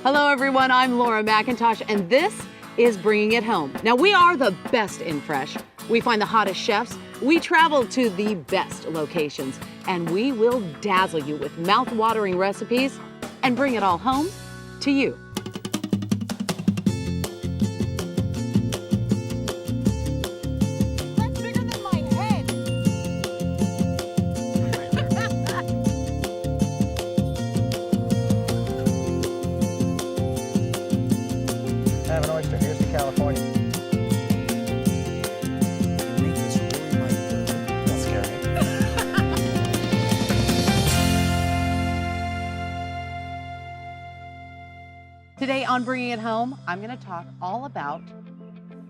Hello everyone, I'm Laura McIntosh and this is Bringing It Home. Now we are the best in fresh. We find the hottest chefs, we travel to the best locations, and we will dazzle you with mouth-watering recipes and bring it all home to you. That's bigger than my head. Have an oyster. Here's to California. That's scary. Today on Bringing It Home, I'm going to talk all about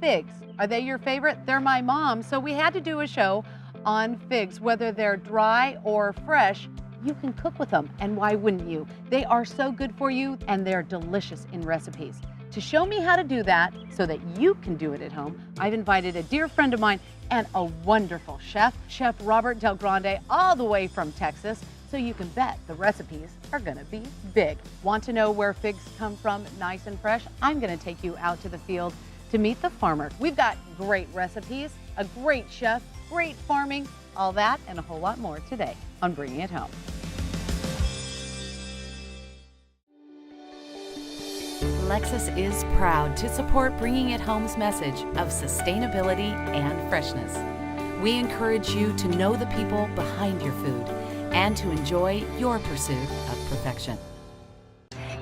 figs. Are they your favorite? They're my mom, so we had to do a show on figs. Whether they're dry or fresh, you can cook with them, and why wouldn't you? They are so good for you, and they're delicious in recipes. To show me how to do that so that you can do it at home, I've invited a dear friend of mine and a wonderful chef, Chef Robert Del Grande, all the way from Texas. So you can bet the recipes are gonna be big. Want to know where figs come from nice and fresh? I'm gonna take you out to the field to meet the farmer. We've got great recipes, a great chef, great farming, all that and a whole lot more today on Bringing It Home. Lexus is proud to support Bringing It Home's message of sustainability and freshness. We encourage you to know the people behind your food and to enjoy your pursuit of perfection.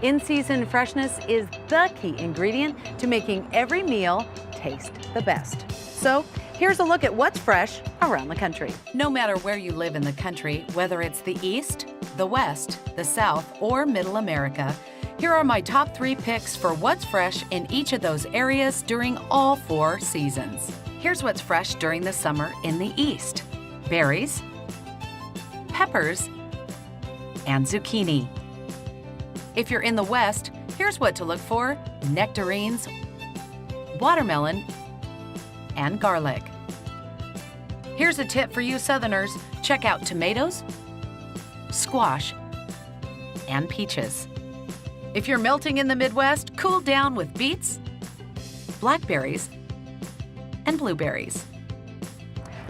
In-season freshness is the key ingredient to making every meal taste the best. So here's a look at what's fresh around the country. No matter where you live in the country, whether it's the East, the West, the South, or Middle America, here are my top 3 picks for what's fresh in each of those areas during all 4 seasons. Here's what's fresh during the summer in the East: berries, peppers, and zucchini. If you're in the West, here's what to look for: nectarines, watermelon, and garlic. Here's a tip for you Southerners: check out tomatoes, squash, and peaches. If you're melting in the Midwest, cool down with beets, blackberries, and blueberries.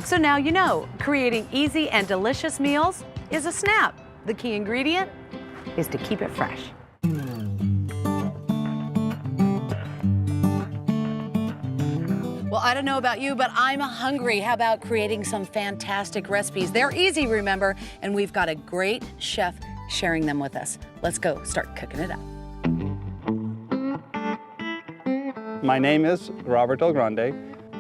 So now you know, creating easy and delicious meals is a snap. The key ingredient is to keep it fresh. Well, I don't know about you, but I'm hungry. How about creating some fantastic recipes? They're easy, remember, and we've got a great chef sharing them with us. Let's go start cooking it up. My name is Robert Del Grande.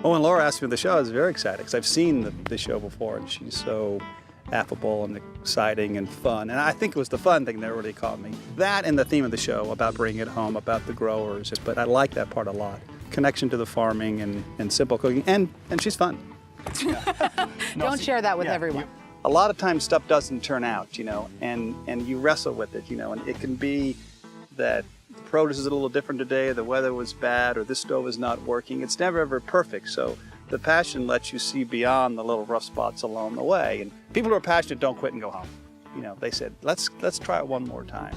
Oh, and Laura asked me to the show. I was very excited because I've seen the show before, and she's so affable and exciting and fun. And I think it was the fun thing that really caught me. That and the theme of the show about bringing it home, about the growers. But I like that part a lot. Connection to the farming and simple cooking, and she's fun. Don't share that with everyone. A lot of times stuff doesn't turn out, you know, and you wrestle with it, you know, and it can be that the produce is a little different today, the weather was bad, or this stove is not working. It's never ever perfect, so the passion lets you see beyond the little rough spots along the way. And people who are passionate don't quit and go home. You know, they said, let's try it one more time.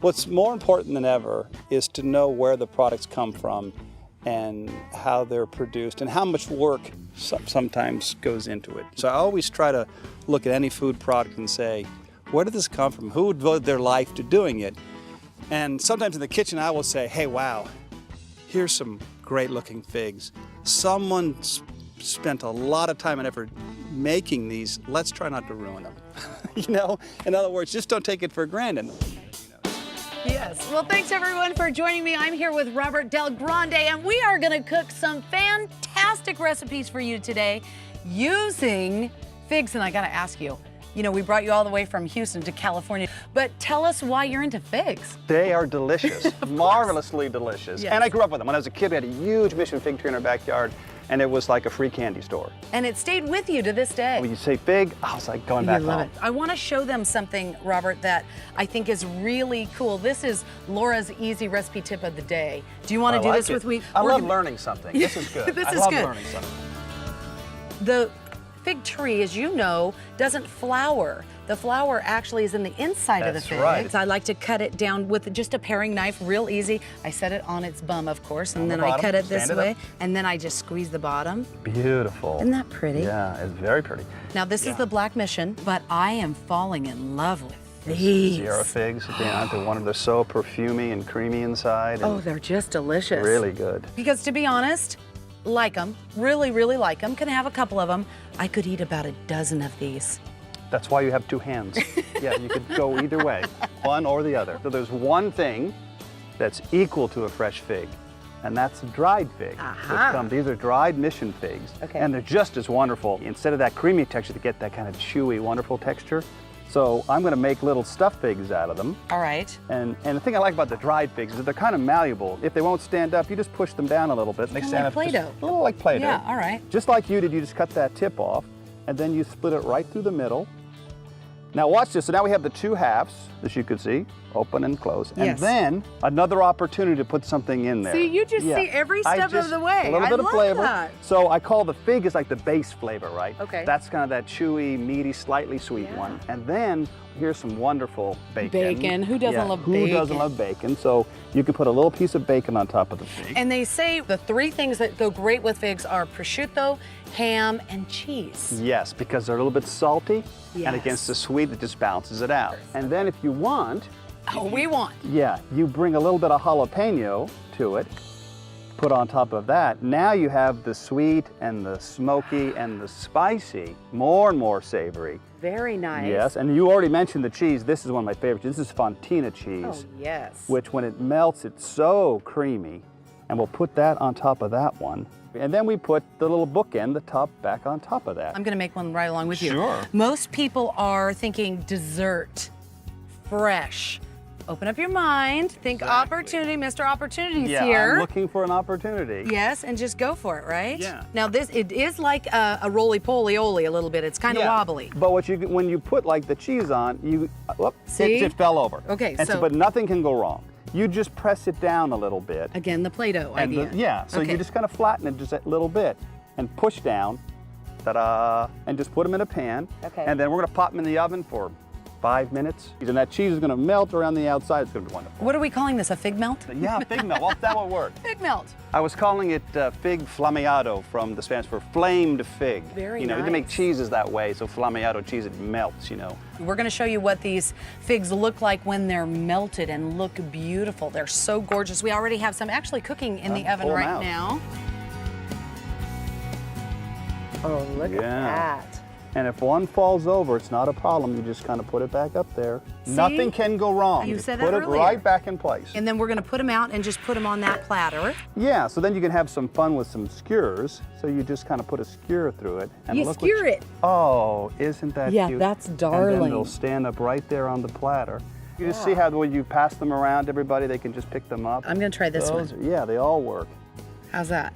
What's more important than ever is to know where the products come from and how they're produced and how much work sometimes goes into it. So I always try to look at any food product and say, where did this come from? Who would devote their life to doing it? And sometimes in the kitchen I will say, hey, wow, here's some great looking figs. Someone spent a lot of time and effort making these. Let's try not to ruin them. You know, in other words, just don't take it for granted. Yes. Well, thanks everyone for joining me. I'm here with Robert Del Grande, and we are going to cook some fantastic recipes for you today using figs. And I got to ask you, you know, we brought you all the way from Houston to California, but tell us why you're into figs. They are delicious, marvelously delicious. Yes. And I grew up with them. When I was a kid, we had a huge mission fig tree in our backyard, and it was like a free candy store. And it stayed with you to this day. When you say fig, I was like going back You love home. it. I want to show them something, Robert, that I think is really cool. This is Laura's easy recipe tip of the day. Do you want to do this with me? I love learning something. This is good. This I is love good. learning something. The fig tree, as you know, doesn't flower. The flower actually is in the inside of the That's fig. right. So I like to cut it down with just a paring knife, real easy. I set it on its bum, of course, and On the then I bottom, cut it this stand it way, up. and then I just squeeze the bottom. Beautiful. Isn't that pretty? Yeah, it's very pretty. Now this is the Black Mission, but I am falling in love with these. Sierra figs, they're so perfumey and creamy inside. And Oh, they're just delicious. really good. Because to be honest, like them, really, really like them. Can have a couple of them. I could eat about a dozen of these. That's why you have two hands. Yeah, you could go either way, one or the other. So there's one thing that's equal to a fresh fig, and that's a dried fig. Aha. These are dried mission figs, Okay. and they're just as wonderful. Instead of that creamy texture, to get that kind of chewy, wonderful texture. So I'm going to make little stuffed figs out of them. All right. And the thing I like about the dried figs is that they're kind of malleable. If they won't stand up, you just push them down a little bit. And they Kinda stand like up just Play-Doh. a little like Play-Doh. Yeah, all right. Just like you did, you just cut that tip off, and then you split it right through the middle. Now watch this. So now we have the two halves, as you can see, open and close. And Yes. then another opportunity to put something in there. See, you just see every step of the way. A little I bit of love flavor. that. So I call the fig is like the base flavor, right? Okay. That's kind of that chewy, meaty, slightly sweet one. And then here's some wonderful bacon. Bacon. Who doesn't love bacon? Who doesn't love bacon? So you can put a little piece of bacon on top of the fig. And they say the three things that go great with figs are prosciutto, ham, and cheese. Yes, because they're a little bit salty, Yes. and against the sweet, it just balances it out. And then if you want, Oh, we want. yeah, you bring a little bit of jalapeno to it, put on top of that. Now you have the sweet and the smoky and the spicy, more and more savory. Very nice. Yes, and you already mentioned the cheese. This is one of my favorites. This is Fontina cheese, Oh, yes. which when it melts, it's so creamy. And we'll put that on top of that one. And then we put the little bookend, the top, back on top of that. I'm going to make one right along with you. Sure. Most people are thinking dessert, fresh. Open up your mind. Think Exactly. opportunity. Mr. Opportunity's Yeah, here. I'm looking for an opportunity. Yes, and just go for it, right? Yeah. Now it is like a roly-poly-oly a little bit. It's kind of Yeah. wobbly. But when you put like the cheese on, whoop, See? it fell over. Okay, And so- but nothing can go wrong. You just press it down a little bit. Again, the Play-Doh And idea. so Okay. you just kind of flatten it just a little bit and push down, ta-da, and just put them in a pan. Okay. And then we're gonna pop them in the oven for 5 minutes. And that cheese is gonna melt around the outside. It's gonna be wonderful. What are we calling this? A fig melt? Yeah, fig melt. Well, that would work. Fig melt. I was calling it fig flammeado from the Spanish for flamed fig. Very You make nice. cheeses that way, so flammeado cheese, it melts, We're going to show you what these figs look like when they're melted and look beautiful. They're so gorgeous. We already have some actually cooking in the oven pull 'em right out. now. Oh, look at Yeah. that. And if one falls over, it's not a problem. You just kind of put it back up there. Nothing can go wrong. You Just said put that it earlier. right back in place. And then we're going to put them out and just put them on that platter. Yeah, so then you can have some fun with some skewers. So you just kind of put a skewer through it. And You look skewer it. Oh, isn't that Yeah, cute? that's And darling. then they'll stand up right there on the platter. You just see how when you pass them around everybody, they can just pick them up. I'm going to try this one. Yeah, they all work. How's that?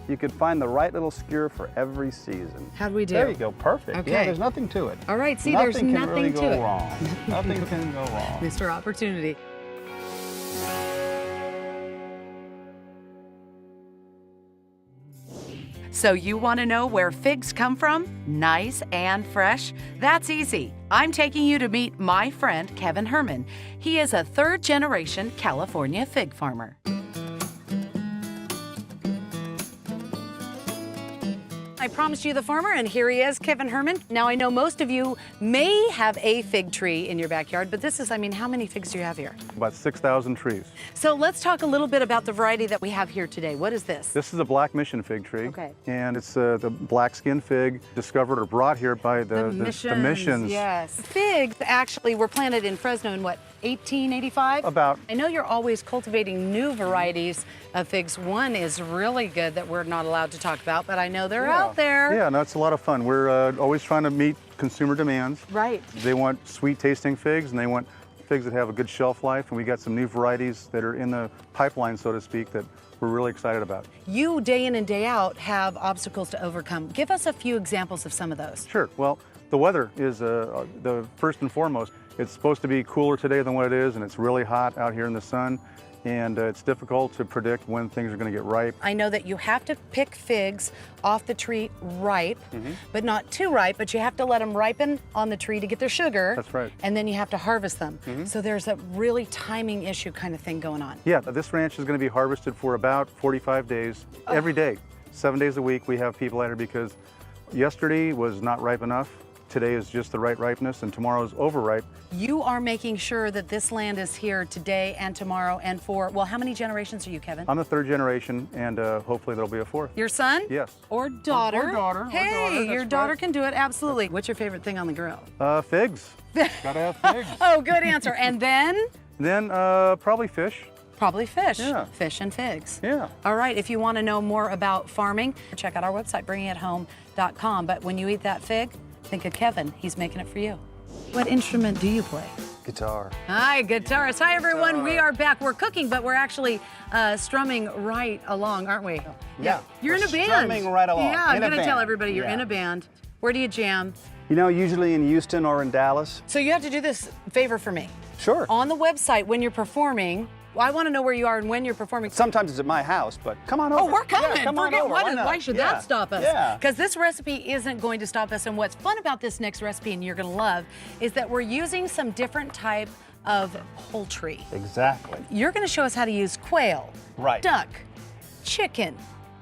You could find the right little skewer for every season. How'd we do? There you go, perfect. Okay. Yeah, there's nothing to it. All right, see, nothing there's can nothing really to go it. wrong. Nothing can go wrong. Mr. Opportunity. So you want to know where figs come from? Nice and fresh? That's easy. I'm taking you to meet my friend, Kevin Herman. He is a third-generation California fig farmer. I promised you the farmer, and here he is, Kevin Herman. Now, I know most of you may have a fig tree in your backyard, but this is, how many figs do you have here? About 6,000 trees. So let's talk a little bit about the variety that we have here today. What is this? This is a black mission fig tree. Okay. And it's the black skin fig discovered or brought here by the missions. Yes. Figs actually were planted in Fresno in what, 1885? About. I know you're always cultivating new varieties of figs. One is really good that we're not allowed to talk about, but I know they're out there. Yeah, no, it's a lot of fun. We're always trying to meet consumer demands. Right. They want sweet tasting figs and they want figs that have a good shelf life, and we got some new varieties that are in the pipeline, so to speak, that we're really excited about. You, day in and day out, have obstacles to overcome. Give us a few examples of some of those. Sure. Well, the weather is the first and foremost. It's supposed to be cooler today than what it is, and it's really hot out here in the sun. and it's difficult to predict when things are going to get ripe. I know that you have to pick figs off the tree ripe, but not too ripe, but you have to let them ripen on the tree to get their sugar. That's right. And then you have to harvest them. So there's a really timing issue kind of thing going on. Yeah, this ranch is going to be harvested for about 45 days, every day. 7 days a week we have people out here because yesterday was not ripe enough. Today is just the right ripeness, and tomorrow is overripe. You are making sure that this land is here today and tomorrow and for, well, how many generations are you, Kevin? I'm the third generation, and hopefully there'll be a fourth. Your son? Yes. Or daughter? Or daughter. Hey, That's your daughter right. can do it, absolutely. What's your favorite thing on the grill? Figs. Gotta have figs. Oh, good answer. And then? Then probably fish. Probably fish. Yeah. Fish and figs. Yeah. All right, if you want to know more about farming, check out our website, bringingithome.com. But when you eat that fig, think of Kevin. He's making it for you. What instrument do you play? Guitar. Hi, guitarist. Hi, everyone. We are back. We're cooking, but we're actually strumming right along, aren't we? Yeah. You're in a We're band. strumming right along. Yeah, I'm In a going to tell band. everybody you're Yeah. in a band. Where do you jam? You know, usually in Houston or in Dallas. So you have to do this favor for me. Sure. On the website, when you're performing, I want to know where you are and when you're performing. Sometimes it's at my house, but come on over. Oh, we're coming. Yeah, come on Forget- over. why not? why should Yeah. that stop us? Yeah. Because this recipe isn't going to stop us. And what's fun about this next recipe, and you're going to love, is that we're using some different type of poultry. Exactly. You're going to show us how to use quail, Right. duck, chicken.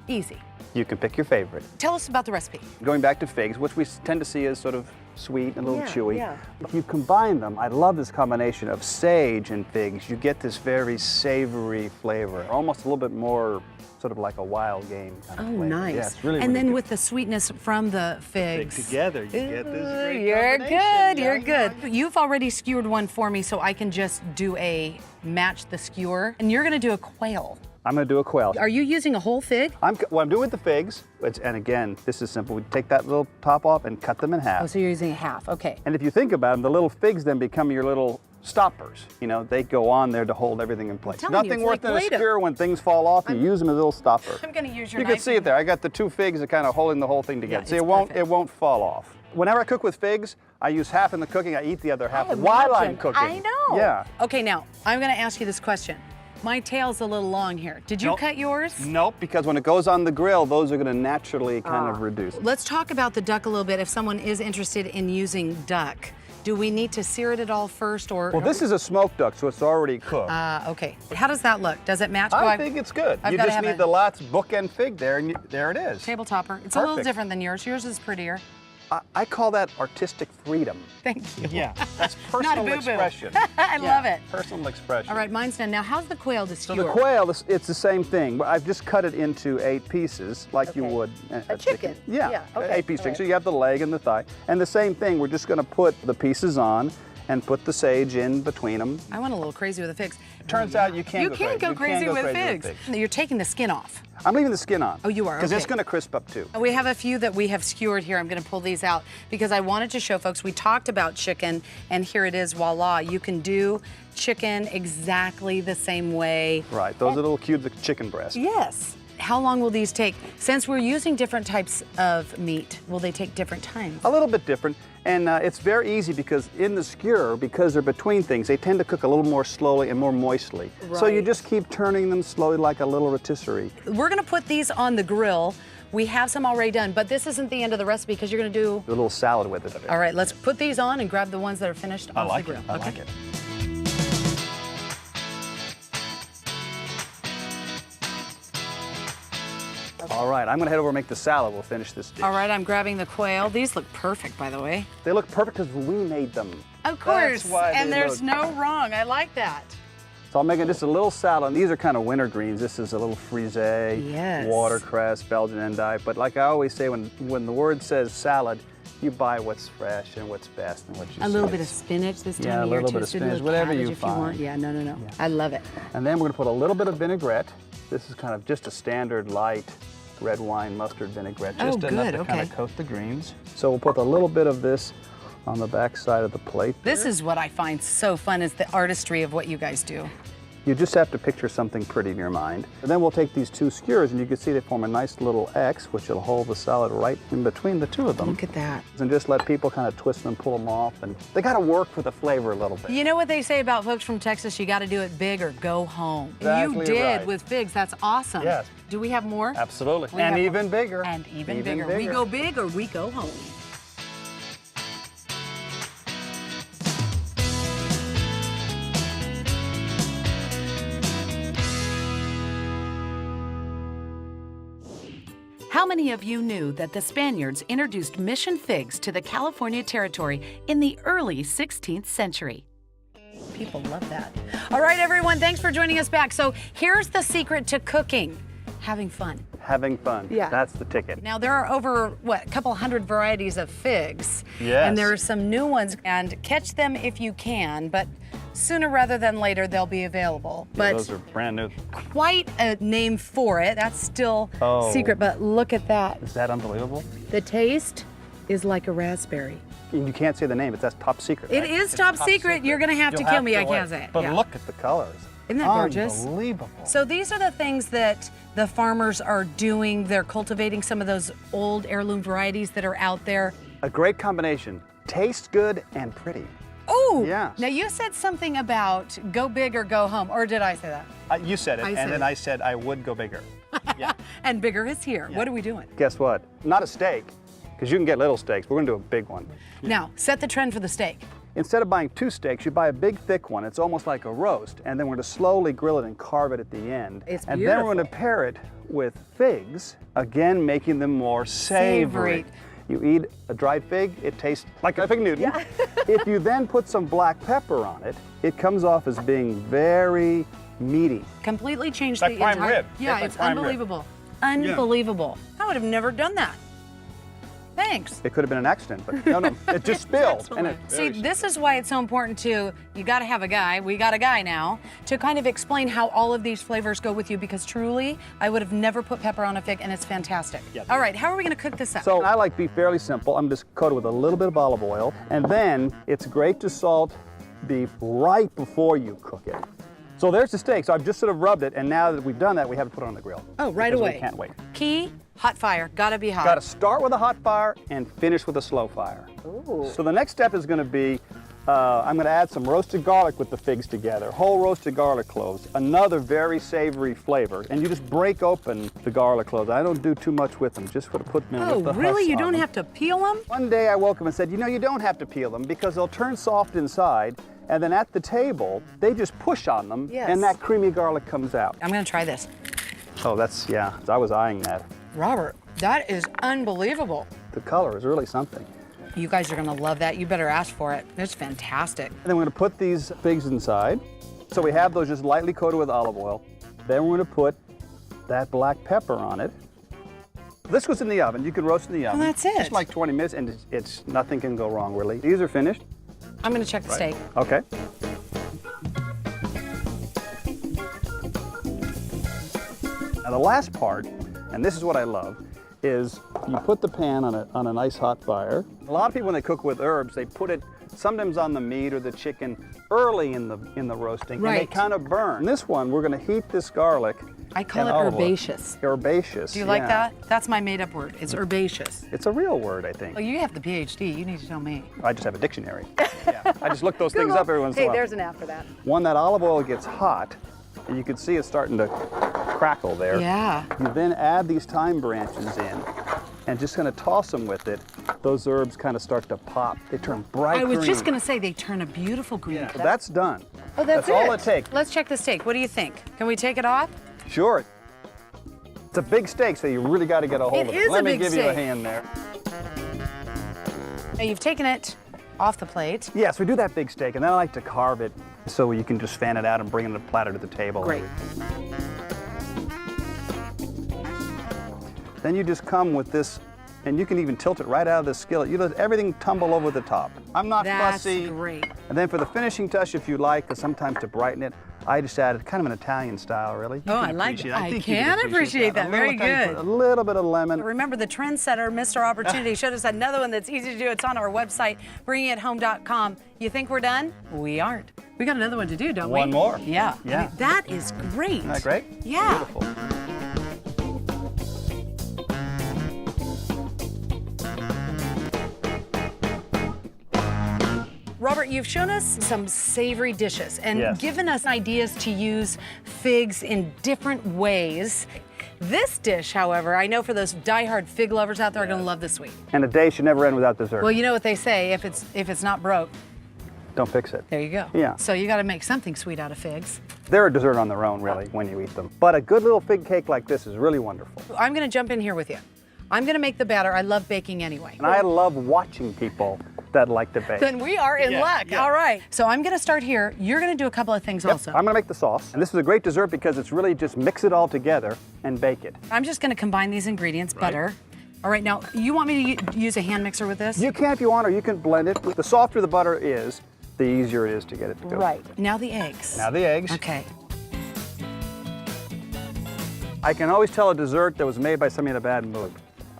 Easy. You can pick your favorite. Tell us about the recipe. Going back to figs, which we tend to see as sort of sweet and a little Yeah, chewy. yeah. If you combine them, I love this combination of sage and figs. You get this very savory flavor, almost a little bit more sort of like a wild game kind of Oh, flavor. nice. Yeah, it's really, and really then good. with the sweetness from the figs. together, you get this great You're combination. good, Yeah, you're yeah. good. You've already skewered one for me, so I can just do a match the skewer. And you're gonna do a quail. I'm gonna do a quail. Are you using a whole fig? What I'm doing with the figs, and again, this is simple. We take that little top off and cut them in half. Oh, so you're using a half, okay. And if you think about them, the little figs then become your little stoppers. You know, they go on there to hold everything in place. telling you, Nothing it's worth like in a Play-Doh. skewer when things fall off. You use them as a little stopper. I'm gonna use your You knife. can see it there. I got the two figs that kind of holding the whole thing together. Yeah, See, it's it won't fall off. Whenever I cook with figs, I use half in the cooking. I eat the other half while I'm Imagine. cooking. I know. Yeah. Okay, now, I'm gonna ask you this question. My tail's a little long here. Did you Nope. cut yours? Nope, because when it goes on the grill, those are going to naturally kind of reduce. Let's talk about the duck a little bit. If someone is interested in using duck, do we need to sear it at all first, or? Well, this is a smoked duck, so it's already cooked. Okay. How does that look? Does it match? I think it's good. I've You gotta just have need a- the Lots bookend fig there, and there it is. Table topper. It's a little Perfect. different than yours. Yours is prettier. I call that artistic freedom. Thank you. Yeah, that's Not personal boo-boo. expression. I love it. Personal expression. All right, mine's done. Now, how's the quail to So skewer? the quail, it's the same thing. I've just cut it into 8 pieces, like you Okay. would A chicken. Yeah, Yeah, okay, 8-piece all chicken. right. So you have the leg and the thigh, and the same thing. We're just going to put the pieces on and put the sage in between them. I went a little crazy with the figs. Turns out you can't You go can crazy. go You crazy go with crazy figs. You're taking the skin off. I'm leaving the skin on. Oh, you are, Because it's okay. going to crisp up too. We have a few that we have skewered here. I'm going to pull these out because I wanted to show folks. We talked about chicken, and here it is, voila. You can do chicken exactly the same way. Right, those are little cubes of chicken breast. Yes. How long will these take? Since we're using different types of meat, will they take different times? A little bit different, and it's very easy because in the skewer, because they're between things, they tend to cook a little more slowly and more moistly. So you Right. just keep turning them slowly like a little rotisserie. We're going to put these on the grill. We have some already done, but this isn't the end of the recipe because you're going to do... A little salad with it. All right, let's put these on and grab the ones that are finished off the grill. I like it. All right, I'm gonna head over and make the salad. We'll finish this dish. All right, I'm grabbing the quail. These look perfect, by the way. They look perfect because we made them. Of course, That's why and they there's look- no wrong. I like that. So I'm making just a little salad. These are kind of winter greens. This is a little frisee, Yes. watercress, Belgian endive. But like I always say, when the word says salad, you buy what's fresh and what's best and what you A see. little bit of spinach this time Yeah, a of year little too. bit of Just a spinach, little whatever cabbage you if you want. find. Yeah, no. I love it. And then we're gonna put a little bit of vinaigrette. This is kind of just a standard light red wine mustard vinaigrette. Oh, Just enough good, to kind okay. of coat the greens. So we'll put a little bit of this on the back side of the plate. This is what I find so fun is the artistry of what you guys do. You just have to picture something pretty in your mind. And then we'll take these two skewers, and you can see they form a nice little X, which will hold the salad right in between the two of them. Look at that. And just let people kind of twist them, pull them off, and they got to work for the flavor a little bit. You know what they say about folks from Texas? You got to do it big or go home. Exactly You did right. with figs. That's awesome. Yes. Do we have more? Absolutely. We have And more. even bigger. And even bigger. We go big or we go home. How many of you knew that the Spaniards introduced mission figs to the California territory in the early 16th century? People love that. All right, everyone, thanks for joining us back. So here's the secret to cooking. Having fun. Having fun. Yeah. That's the ticket. Now, there are over, what, a couple hundred varieties of figs. Yes. And there are some new ones, and catch them if you can, but sooner rather than later, they'll be available. Yeah, But those are brand new. quite a name for it. That's still Oh. secret, but look at that. Is that unbelievable? The taste is like a raspberry. You can't say the name, that's top secret. It right? is It's top secret. You're gonna have to You'll kill me. I wait. can't say it. But Yeah. look at the colors. Isn't that gorgeous? Unbelievable. So these are the things that the farmers are doing. They're cultivating some of those old heirloom varieties that are out there. A great combination. Tastes good and pretty. Oh, Yes. Now you said something about go big or go home, or did I say that? You said it, I and said then it. I said I would go bigger. Yeah. And bigger is here. Yeah. What are we doing? Guess what? Not a steak, because you can get little steaks. We're going to do a big one. Now, set the trend for the steak. Instead of buying two steaks, you buy a big, thick one. It's almost like a roast, and then we're going to slowly grill it and carve it at the end. It's and then we're beautiful. going to pair it with figs, again making them more savory. Savory. You eat a dried fig, it tastes like a fig Newton. If you then put some black pepper on it, it comes off as being very meaty. Completely changed Like the prime entire. rib. Yeah, Like it's prime rib. unbelievable. Unbelievable. I would have never done that. Thanks. It could have been an accident, but no, it just spilled. And it, See, this is why it's so important to, you got to have a guy, we got a guy now, to kind of explain how all of these flavors go with you, because truly, I would have never put pepper on a fig, and it's fantastic. Yeah. All right, how are we going to cook this up? So I like beef fairly simple. I'm just coated with a little bit of olive oil. And then it's great to salt beef right before you cook it. So there's the steak. So I've just sort of rubbed it, and now that we've done that, we have to put it on the grill. Oh, right because away. We can't wait. Key, hot fire, gotta be hot. Got to start with a hot fire and finish with a slow fire. Ooh. So the next step is going to be, I'm going to add some roasted garlic with the figs together, whole roasted garlic cloves, another very savory flavor. And you just break open the garlic cloves. I don't do too much with them, just sort of put them in Oh, with the really? husks You on don't them. have to peel them? One day I woke up and said, you know, you don't have to peel them because they'll turn soft inside, and then at the table, they just push on them, Yes. and that creamy garlic comes out. I'm gonna try this. Oh, that's, yeah, I was eyeing that. Robert, that is unbelievable. The color is really something. You guys are gonna love that. You better ask for it. It's fantastic. And then we're gonna put these figs inside. So we have those just lightly coated with olive oil. Then we're gonna put that black pepper on it. This goes in the oven. You can roast in the oven. that's it. Just like 20 minutes, and it's nothing can go wrong, really. These are finished. I'm gonna check the steak. Okay. Now the last part, and this is what I love, is you put the pan on a nice hot fire. A lot of people, when they cook with herbs, they put it sometimes on the meat or the chicken early in the roasting, and Right. they kind of burn. This one, we're going to heat this garlic. I call and it olive oil. herbaceous. Herbaceous. Do you like yeah. that? That's my made up word. It's herbaceous. It's a real word, I think. Well, you have the PhD. You need to tell me. I just have a dictionary. Yeah. I just look those things up every once in a Hey, while. there's an app for that. When that olive oil gets hot, and you can see it's starting to crackle there. Yeah. You then add these thyme branches in, and just kind of toss them with it. Those herbs kind of start to pop. They turn bright I was green. just gonna say they turn a beautiful green. So that's done. Oh, that's all it takes. Let's check the steak. What do you think? Can we take it off? Sure. It's a big steak, so you really got to get a hold It of is it. a Let me big give you a steak. hand there. Now you've taken it off the plate. Yes, we do that big steak, and then I like to carve it so you can just fan it out and bring it in a platter to the table. Great. Then you just come with this, and you can even tilt it right out of the skillet. You let everything tumble over the top. I'm not That's fussy. great. And then for the finishing touch, if you like, because sometimes to brighten it, I just added kind of an Italian style, really. You Oh, can I like appreciate it. I think you can appreciate that. A Very little Italian- good. A little bit of lemon. Remember, the trendsetter, Mr. Opportunity, showed us another one that's easy to do. It's on our website, bringingithome.com. You think we're done? We aren't. We got another one to do, don't we? One more. Yeah. Yeah. I mean, that is great. Isn't that great? Yeah. Beautiful. Robert, you've shown us some savory dishes and Yes. given us ideas to use figs in different ways. This dish, however, I know for those diehard fig lovers out there are going to love this sweet. And a day should never end without dessert. Well, you know what they say, if it's not broke, Don't fix it. there you go. Yeah. So you got to make something sweet out of figs. They're a dessert on their own, really, when you eat them. But a good little fig cake like this is really wonderful. I'm going to jump in here with you. I'm going to make the batter. I love baking anyway. And I love watching people that like to bake. Then we are in Yeah, luck. yeah. All right. So I'm going to start here. You're going to do a couple of things also. I'm gonna make the sauce. And this is a great dessert because it's really just mix it all together and bake it. I'm just going to combine these ingredients, butter. All right, now, you want me to use a hand mixer with this? You can if you want, or you can blend it. The softer the butter is, the easier it is to get it to go. Right. Now the eggs. Now the eggs. Okay. I can always tell a dessert that was made by somebody in a bad mood.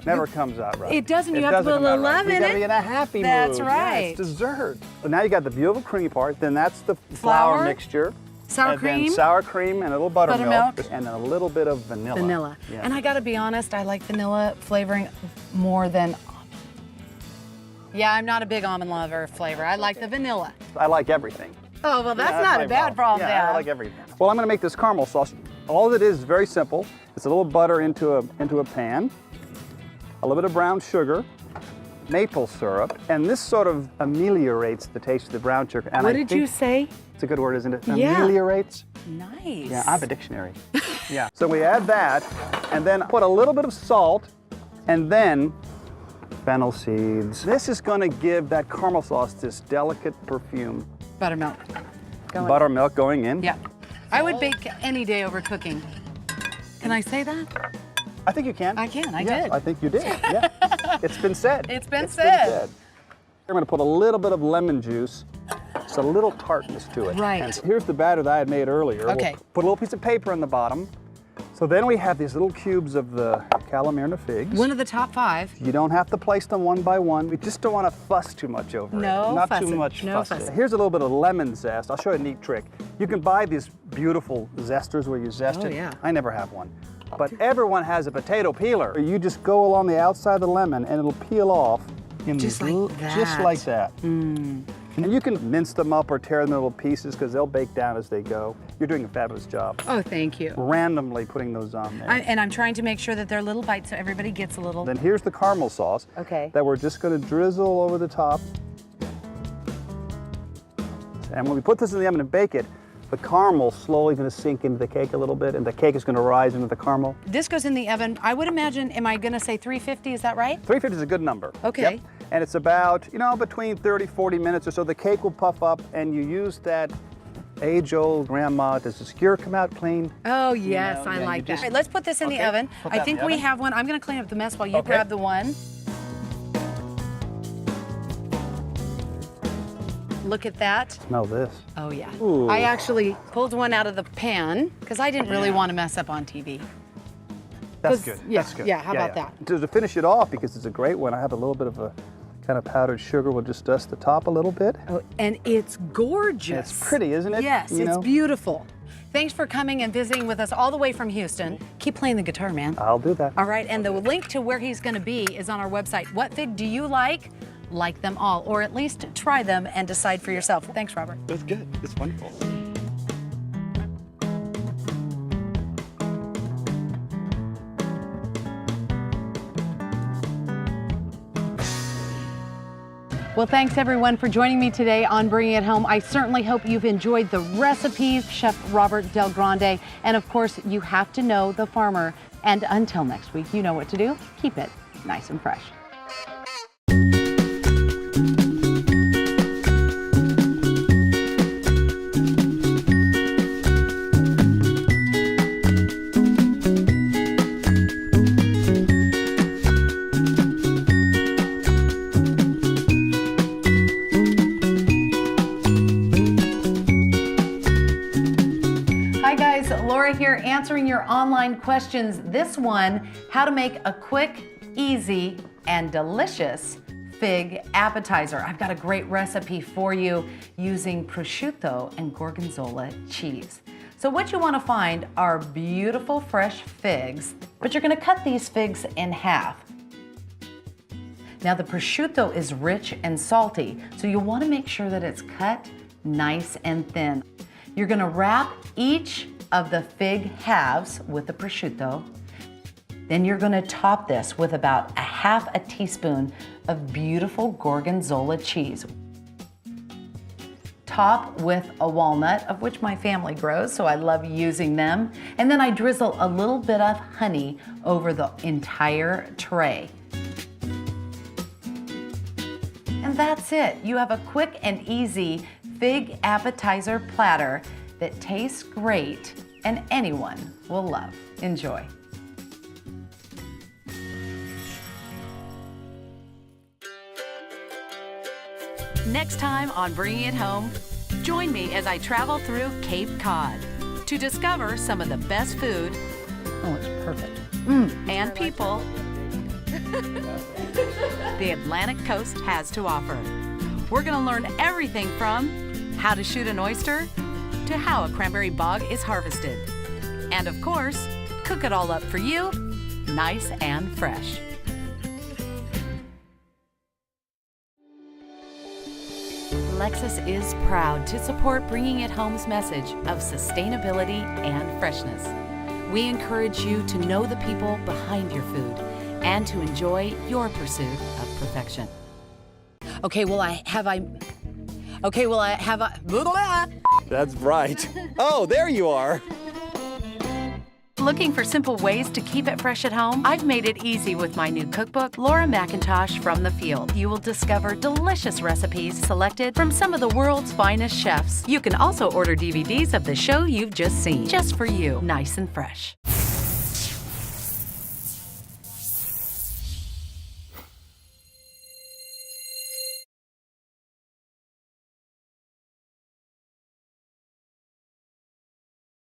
Never comes out right. It doesn't. You It have to doesn't put a come little out right. love in You gotta it. be in a happy That's mood. right. Yeah, it's dessert. So now you got the beautiful creamy part, then that's the Flour, flour mixture. sour and cream, then sour cream and a little buttermilk. buttermilk, And then a little bit of vanilla. vanilla. Yeah. And I got to be honest, I like vanilla flavoring more than almond. Yeah, I'm not a big almond lover flavor. I like the vanilla. I like everything. Oh, well, that's Yeah, not my a bad problem to Yeah, have. I like everything. Well, I'm gonna make this caramel sauce. All it is very simple. It's a little butter into a pan, a little bit of brown sugar, maple syrup, and this sort of ameliorates the taste of the brown sugar. And What I did think you say? it's a good word, isn't it? Yeah. Ameliorates? Nice. Yeah, I have a dictionary. Yeah. So we add that, and then put a little bit of salt, and then fennel seeds. This is gonna give that caramel sauce this delicate perfume. Buttermilk. Go in. Buttermilk going in. Yeah. I would bake any day over cooking. Can I say that? I think you can. I can, I Yes, did. I think you did, yeah. It's been said. It's been said. I'm gonna put a little bit of lemon juice, just a little tartness to it. Right. And here's the batter that I had made earlier. Okay. We'll put a little piece of paper on the bottom. So then we have these little cubes of the Calamirna figs. One of the top 5. You don't have to place them one by one. We just don't want to fuss too much over No it. Not fussing, too much no fussing. fussing. Here's a little bit of lemon zest. I'll show you a neat trick. You can buy these beautiful zesters where you zest Oh, it. yeah. I never have one. But everyone has a potato peeler. You just go along the outside of the lemon and it'll peel off. In Just these like Just that. like that. And you can mince them up or tear them in little pieces because they'll bake down as they go. You're doing a fabulous job. Oh, thank you. Randomly putting those on there. And I'm trying to make sure that they're little bites so everybody gets a little. Then here's the caramel sauce Okay. that we're just going to drizzle over the top. And when we put this in the oven and bake it, the caramel's slowly going to sink into the cake a little bit, and the cake is going to rise into the caramel. This goes in the oven. I would imagine, am I going to say 350? Is that right? 350 is a good number. Okay. Yep. And it's about, between 30, 40 minutes or so. The cake will puff up, and you use that age-old grandma, does the skewer come out clean? Oh, yes, know, I yeah, like you that. just- All right, let's put this in the Okay, oven. put I that in think the we oven. have one. I'm going to clean up the mess while you Okay. grab the one. Look at that. Smell this. Oh, yeah. Ooh. I actually pulled one out of the pan because I didn't really want to mess up on TV. That's 'Cause- good. yeah, That's good. yeah, how about that? To finish it off, because it's a great one, I have a little bit of a kind of powdered sugar. We'll just dust the top a little bit. Oh, and it's gorgeous. It's pretty, isn't it? Yes, You it's know? beautiful. Thanks for coming and visiting with us all the way from Houston. Keep playing the guitar, man. I'll do that. All right, and the link to where he's going to be is on our website. What fig do you like? Like them all, or at least try them and decide for yourself. Thanks, Robert. That's good. It's wonderful. Well, thanks everyone for joining me today on Bringing It Home. I certainly hope you've enjoyed the recipes, Chef Robert Del Grande, and of course, you have to know the farmer. And until next week, you know what to do. Keep it nice and fresh. Hi guys, Laura here answering your online questions. This one, how to make a quick, easy, and delicious fig appetizer. I've got a great recipe for you using prosciutto and gorgonzola cheese. So what you want to find are beautiful fresh figs, but you're going to cut these figs in half. Now the prosciutto is rich and salty, so you'll want to make sure that it's cut nice and thin. You're going to wrap each of the fig halves with the prosciutto. Then you're going to top this with about a half a teaspoon of beautiful gorgonzola cheese. Top with a walnut, of which my family grows, so I love using them. And then I drizzle a little bit of honey over the entire tray. And that's it. You have a quick and easy fig appetizer platter that tastes great and anyone will love. Enjoy. Next time on Bringing It Home, join me as I travel through Cape Cod to discover some of the best food Oh, it's perfect. and people the Atlantic coast has to offer. We're going to learn everything from how to shoot an oyster to how a cranberry bog is harvested. And of course, cook it all up for you, nice and fresh. Lexus is proud to support Bringing It Home's message of sustainability and freshness. We encourage you to know the people behind your food and to enjoy your pursuit of perfection. That's right. Oh, there you are. Looking for simple ways to keep it fresh at home? I've made it easy with my new cookbook, Laura McIntosh from the Field. You will discover delicious recipes selected from some of the world's finest chefs. You can also order DVDs of the show you've just seen, just for you, nice and fresh.